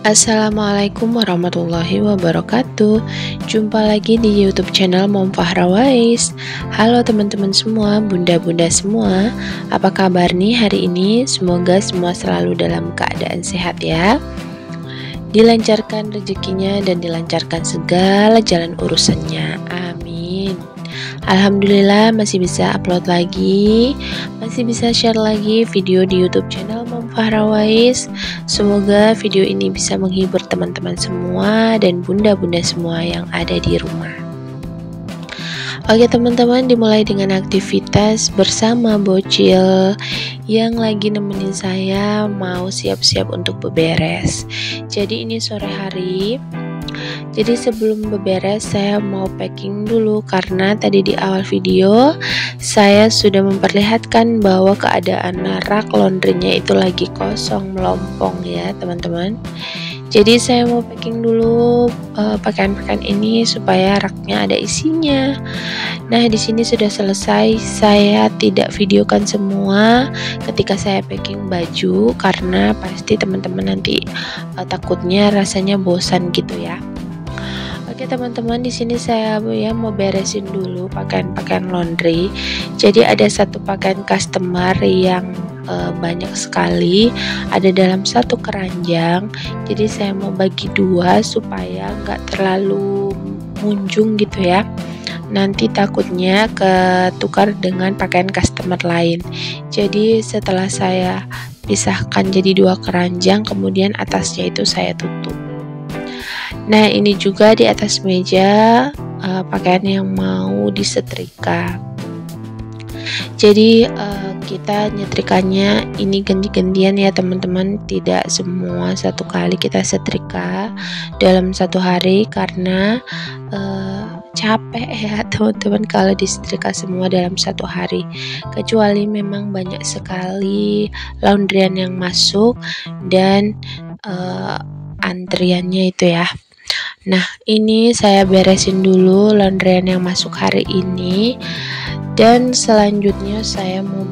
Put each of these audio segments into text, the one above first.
Assalamualaikum warahmatullahi wabarakatuh. Jumpa lagi di YouTube channel Mom Fahra Wais. Halo teman-teman semua, bunda-bunda semua. Apa kabar nih hari ini? Semoga semua selalu dalam keadaan sehat ya. Dilancarkan rezekinya dan dilancarkan segala jalan urusannya. Amin. Alhamdulillah masih bisa upload lagi, masih bisa share lagi video di YouTube channel Mom Fahra Wais. Semoga video ini bisa menghibur teman-teman semua dan bunda-bunda semua yang ada di rumah. Oke teman-teman, dimulai dengan aktivitas bersama bocil yang lagi nemenin saya mau siap-siap untuk beberes. Jadi ini sore hari. Jadi sebelum beberes saya mau packing dulu karena tadi di awal video saya sudah memperlihatkan bahwa keadaan rak laundrynya itu lagi kosong melompong ya teman-teman. Jadi saya mau packing dulu pakaian-pakaian ini supaya raknya ada isinya. Nah di sini sudah selesai, saya tidak videokan semua ketika saya packing baju karena pasti teman-teman nanti takutnya rasanya bosan gitu ya. Oke teman-teman, di sini saya mau beresin dulu pakaian-pakaian laundry. Jadi ada satu pakaian customer yang banyak sekali ada dalam satu keranjang. Jadi saya mau bagi dua supaya nggak terlalu munjung gitu ya. Nanti takutnya ketukar dengan pakaian customer lain. Jadi setelah saya pisahkan jadi dua keranjang, kemudian atasnya itu saya tutup. Nah ini juga di atas meja pakaian yang mau disetrika. Jadi kita nyetrikanya ini ganti-gantian ya teman-teman, tidak semua satu kali kita setrika dalam satu hari karena capek ya teman-teman kalau disetrika semua dalam satu hari, kecuali memang banyak sekali laundryan yang masuk dan antriannya itu ya. Nah ini saya beresin dulu laundryan yang masuk hari ini dan selanjutnya saya mau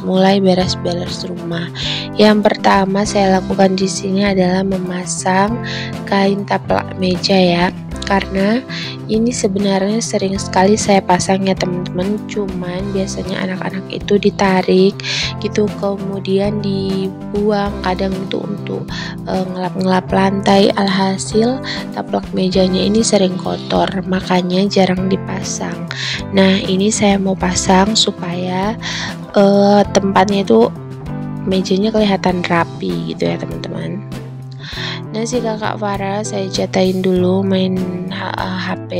mulai beres-beres rumah. Yang pertama saya lakukan di sini adalah memasang kain taplak meja ya, karena ini sebenarnya sering sekali saya pasang ya teman-teman, cuman biasanya anak-anak itu ditarik gitu kemudian dibuang, kadang itu untuk ngelap-ngelap lantai, alhasil taplak mejanya ini sering kotor, makanya jarang dipasang. Nah ini saya mau pasang supaya tempatnya itu mejanya kelihatan rapi gitu ya teman-teman. Nah si kakak Farah saya jatain dulu main HP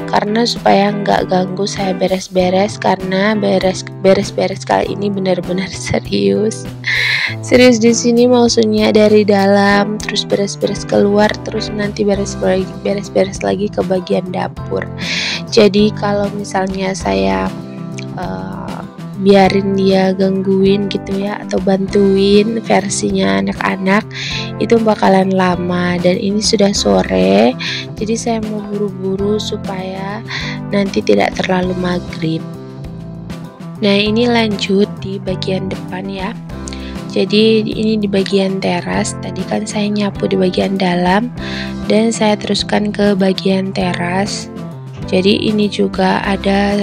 karena supaya nggak ganggu saya beres-beres, karena beres-beres kali ini benar-benar serius di sini, maksudnya dari dalam terus beres-beres keluar, terus nanti beres-beres lagi ke bagian dapur. Jadi kalau misalnya saya biarin dia gangguin gitu ya atau bantuin versinya anak-anak itu bakalan lama, dan ini sudah sore jadi saya mau buru-buru supaya nanti tidak terlalu maghrib. Nah ini lanjut di bagian depan ya. Jadi ini di bagian teras, tadi kan saya nyapu di bagian dalam dan saya teruskan ke bagian teras. Jadi ini juga ada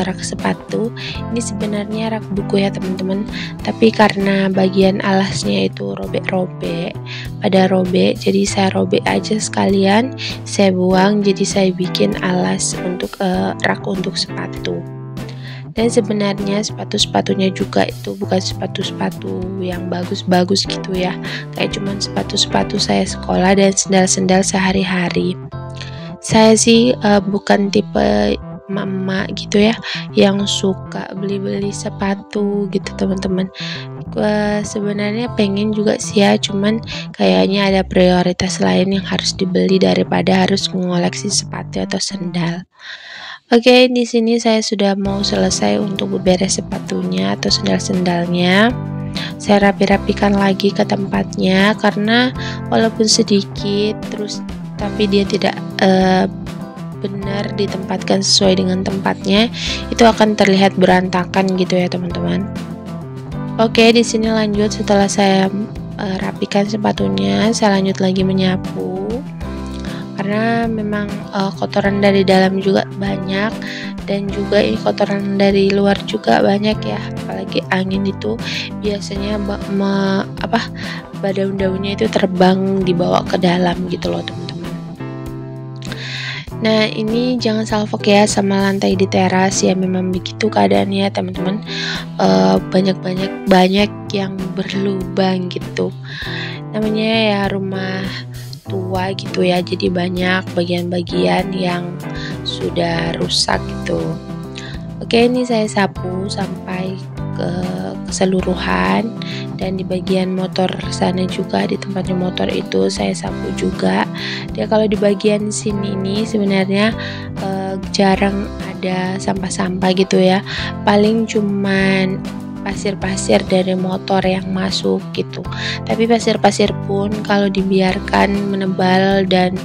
rak sepatu. Ini sebenarnya rak buku ya teman-teman, tapi karena bagian alasnya itu robek-robek, jadi saya robek aja sekalian, saya buang, jadi saya bikin alas untuk rak untuk sepatu. Dan sebenarnya sepatu-sepatunya juga itu bukan sepatu-sepatu yang bagus-bagus gitu ya, kayak cuman sepatu-sepatu saya sekolah dan sendal-sendal sehari-hari. Saya sih bukan tipe mama gitu ya yang suka beli-beli sepatu gitu teman-teman. Sebenarnya pengen juga sih ya, cuman kayaknya ada prioritas lain yang harus dibeli daripada harus mengoleksi sepatu atau sendal. Oke, di sini saya sudah mau selesai untuk beberes sepatunya atau sendal-sendalnya. Saya rapi-rapikan lagi ke tempatnya karena walaupun sedikit terus tapi dia tidak benar ditempatkan sesuai dengan tempatnya, itu akan terlihat berantakan gitu ya teman-teman. Oke, di sini lanjut setelah saya rapikan sepatunya, saya lanjut lagi menyapu karena memang kotoran dari dalam juga banyak dan juga ini kotoran dari luar juga banyak ya, apalagi angin itu biasanya daun-daunnya itu terbang dibawa ke dalam gitu loh teman-teman. Nah ini jangan salfok ya sama lantai di teras ya, memang begitu keadaannya teman-teman, banyak yang berlubang gitu, namanya ya rumah tua gitu ya, jadi banyak bagian-bagian yang sudah rusak gitu. Oke, ini saya sapu sampai ke keseluruhan, dan di bagian motor sana juga, di tempatnya motor itu saya sapu juga. Dia kalau di bagian sini ini sebenarnya jarang ada sampah-sampah gitu ya, paling cuman pasir-pasir dari motor yang masuk gitu. Tapi pasir-pasir pun kalau dibiarkan menebal dan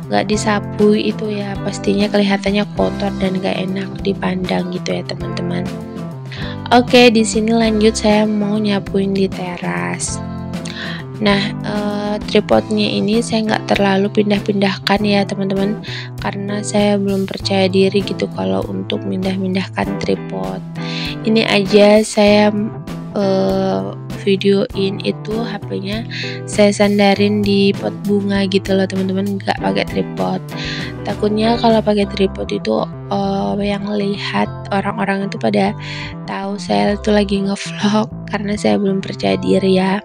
nggak disapu itu ya pastinya kelihatannya kotor dan nggak enak dipandang gitu ya teman-teman. Oke, di sini lanjut saya mau nyapuin di teras. Nah, tripodnya ini saya nggak terlalu pindah-pindahkan ya teman-teman, karena saya belum percaya diri gitu kalau untuk pindah-pindahkan tripod. Ini aja saya videoin itu HP-nya saya sandarin di pot bunga gitu loh teman-teman, nggak pakai tripod. Takutnya kalau pakai tripod itu yang lihat orang-orang itu pada tahu saya tuh lagi ngevlog, karena saya belum percaya diri ya.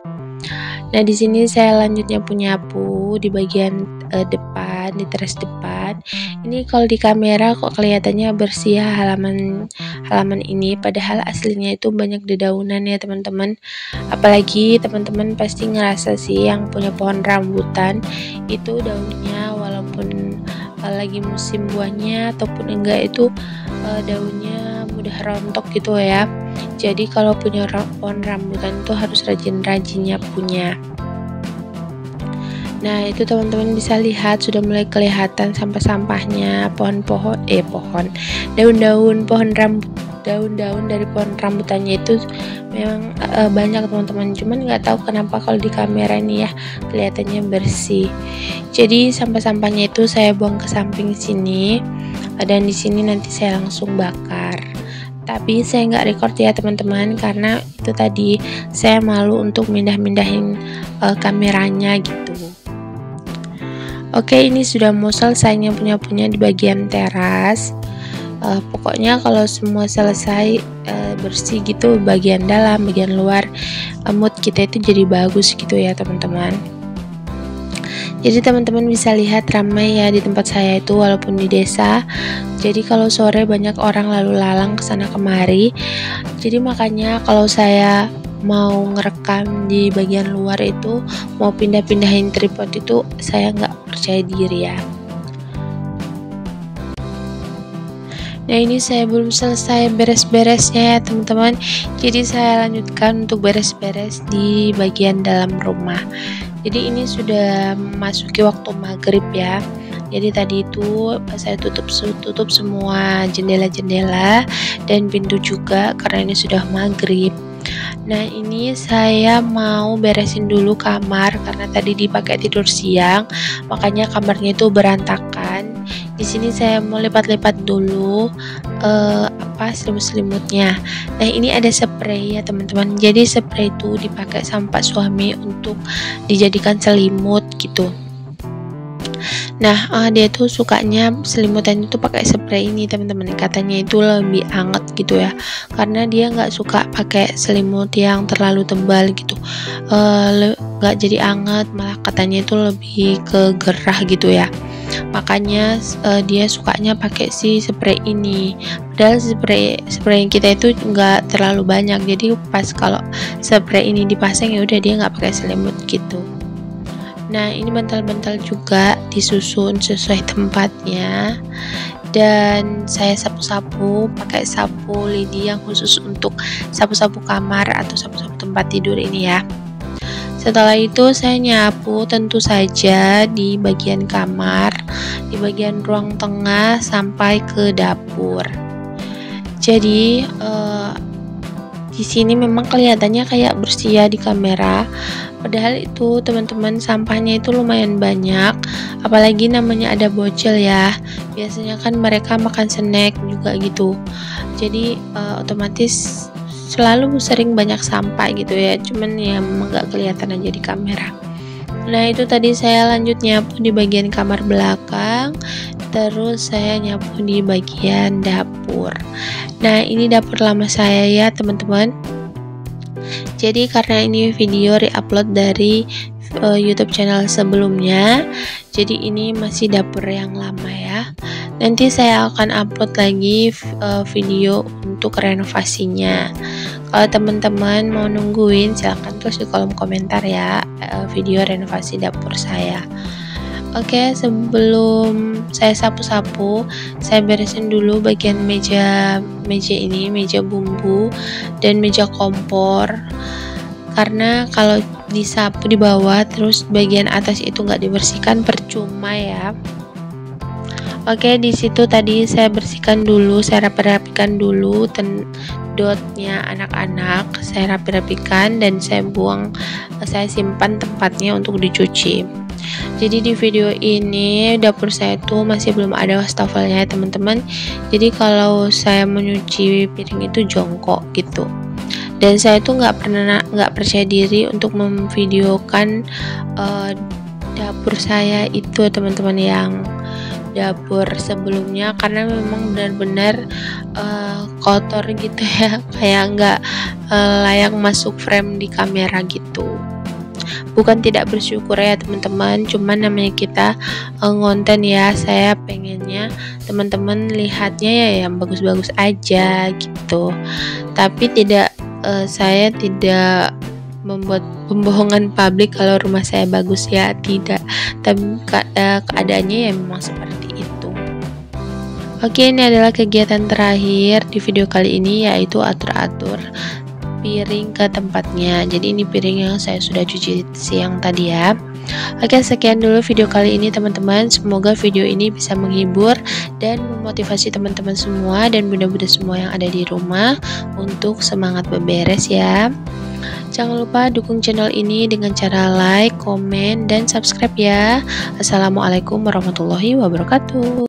Nah di sini saya lanjutnya nyapu di bagian depan, di teras depan. Ini kalau di kamera kok kelihatannya bersih ya halaman ini, padahal aslinya itu banyak dedaunan ya teman-teman. Apalagi teman-teman pasti ngerasa sih yang punya pohon rambutan itu daunnya walaupun lagi musim buahnya ataupun enggak itu daunnya mudah rontok gitu ya. Jadi kalau punya pohon rambutan itu harus rajin-rajin nyapunya. Nah itu teman-teman bisa lihat sudah mulai kelihatan sampah-sampahnya, daun-daun dari pohon rambutannya itu memang banyak teman-teman, cuman nggak tahu kenapa kalau di kamera ini ya kelihatannya bersih. Jadi sampah-sampahnya itu saya buang ke samping sini, dan di sini nanti saya langsung bakar. Tapi saya nggak record ya teman-teman, karena itu tadi saya malu untuk mindahin kameranya gitu. Oke, ini sudah mau selesai nyapu-nyapunya di bagian teras. Pokoknya kalau semua selesai bersih gitu, bagian dalam, bagian luar, mood kita itu jadi bagus gitu ya teman-teman. Jadi teman-teman bisa lihat ramai ya di tempat saya itu walaupun di desa. Jadi kalau sore banyak orang lalu lalang kesana kemari. Jadi makanya kalau saya mau ngerekam di bagian luar itu, mau pindah-pindahin tripod itu saya nggak percaya diri ya. Nah ini saya belum selesai beres-beresnya ya teman-teman, jadi saya lanjutkan untuk beres-beres di bagian dalam rumah. Jadi ini sudah memasuki waktu maghrib ya. Jadi tadi itu saya tutup semua jendela-jendela dan pintu juga karena ini sudah maghrib. Nah ini saya mau beresin dulu kamar karena tadi dipakai tidur siang, makanya kamarnya itu berantakan. Di sini saya mau lipat-lipat dulu selimut-selimutnya. Nah ini ada spray ya teman-teman. Jadi spray itu dipakai sama Pak suami untuk dijadikan selimut gitu. Nah dia tuh sukanya selimutan itu pakai spray ini teman-teman, katanya itu lebih hangat gitu ya, karena dia nggak suka pakai selimut yang terlalu tebal gitu, nggak jadi hangat, malah katanya itu lebih ke gerah gitu ya. Makanya dia sukanya pakai si spray ini. Padahal spray yang kita itu nggak terlalu banyak, jadi pas kalau spray ini dipasang ya udah dia nggak pakai selimut gitu. Nah ini bantal-bantal juga disusun sesuai tempatnya, dan saya sapu-sapu pakai sapu lidi yang khusus untuk sapu-sapu kamar atau sapu-sapu tempat tidur ini ya. Setelah itu saya nyapu tentu saja di bagian kamar, di bagian ruang tengah sampai ke dapur. Jadi di sini memang kelihatannya kayak bersih ya di kamera, padahal itu teman-teman sampahnya itu lumayan banyak, apalagi namanya ada bocil ya, biasanya kan mereka makan snack juga gitu, jadi otomatis selalu sering banyak sampah gitu ya, cuman ya memang nggak kelihatan aja di kamera. Nah itu tadi saya lanjut nyapu di bagian kamar belakang, terus saya nyapu di bagian dapur. Nah ini dapur lama saya ya teman-teman. Jadi karena ini video reupload dari YouTube channel sebelumnya, jadi ini masih dapur yang lama ya. Nanti saya akan upload lagi video untuk renovasinya. Kalau teman-teman mau nungguin, silahkan tulis di kolom komentar ya video renovasi dapur saya. Oke, sebelum saya sapu-sapu, saya beresin dulu bagian meja ini, meja bumbu dan meja kompor. Karena kalau disapu di bawah terus bagian atas itu nggak dibersihkan, percuma ya. Oke, di situ tadi saya bersihkan dulu, saya rapikan dulu dotnya anak-anak, saya rapikan dan saya simpan tempatnya untuk dicuci. Jadi di video ini dapur saya tuh masih belum ada wastafelnya ya teman-teman. Jadi kalau saya menyuci piring itu jongkok gitu. Dan saya tuh nggak percaya diri untuk memvideokan dapur saya itu teman-teman, yang dapur sebelumnya, karena memang benar-benar kotor gitu ya, kayak nggak layak masuk frame di kamera gitu. Bukan tidak bersyukur ya teman-teman, cuman namanya kita ngonten ya, saya pengennya teman-teman lihatnya ya yang bagus-bagus aja gitu, tapi saya tidak membuat pembohongan publik kalau rumah saya bagus ya, tidak, tapi keadaannya ya memang seperti itu. Oke, ini adalah kegiatan terakhir di video kali ini, yaitu atur-atur piring ke tempatnya. Jadi ini piring yang saya sudah cuci siang tadi ya. Oke, sekian dulu video kali ini teman-teman, semoga video ini bisa menghibur dan memotivasi teman-teman semua dan bunda-bunda semua yang ada di rumah untuk semangat beberes ya. Jangan lupa dukung channel ini dengan cara like, komen, dan subscribe ya. Assalamualaikum warahmatullahi wabarakatuh.